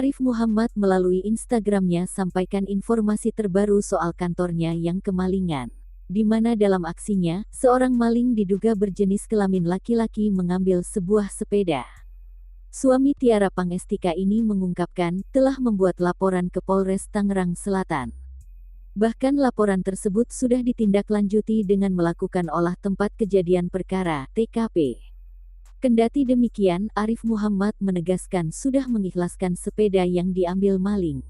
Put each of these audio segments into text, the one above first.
Arif Muhammad melalui Instagramnya sampaikan informasi terbaru soal kantornya yang kemalingan. Di mana dalam aksinya, seorang maling diduga berjenis kelamin laki-laki mengambil sebuah sepeda. Suami Tiara Pangestika ini mengungkapkan telah membuat laporan ke Polres Tangerang Selatan. Bahkan laporan tersebut sudah ditindaklanjuti dengan melakukan olah tempat kejadian perkara (TKP). Kendati demikian, Arif Muhammad menegaskan sudah mengikhlaskan sepeda yang diambil maling.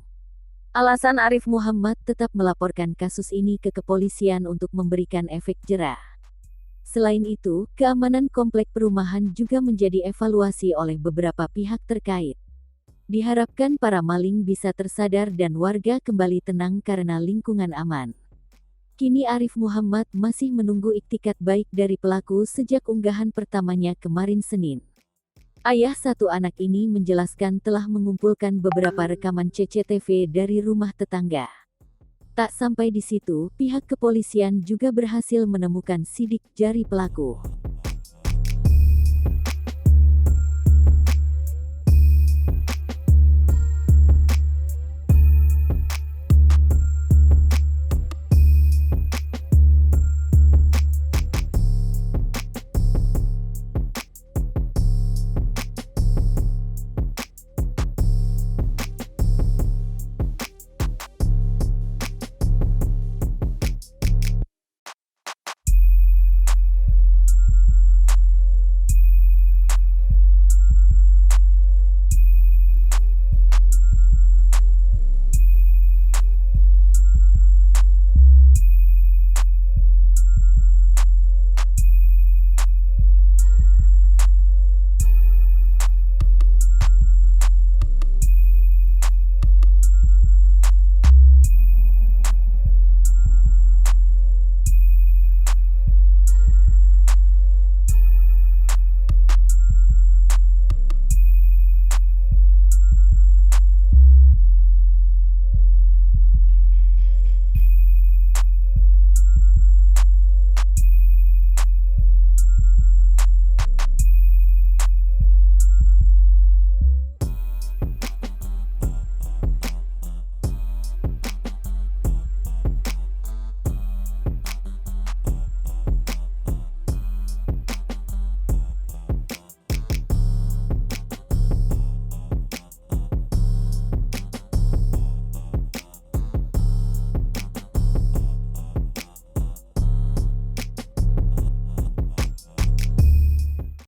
Alasan Arif Muhammad tetap melaporkan kasus ini ke kepolisian untuk memberikan efek jerah. Selain itu, keamanan komplek perumahan juga menjadi evaluasi oleh beberapa pihak terkait. Diharapkan para maling bisa tersadar dan warga kembali tenang karena lingkungan aman. Kini Arif Muhammad masih menunggu iktikat baik dari pelaku sejak unggahan pertamanya kemarin Senin. Ayah satu anak ini menjelaskan telah mengumpulkan beberapa rekaman CCTV dari rumah tetangga. Tak sampai di situ, pihak kepolisian juga berhasil menemukan sidik jari pelaku.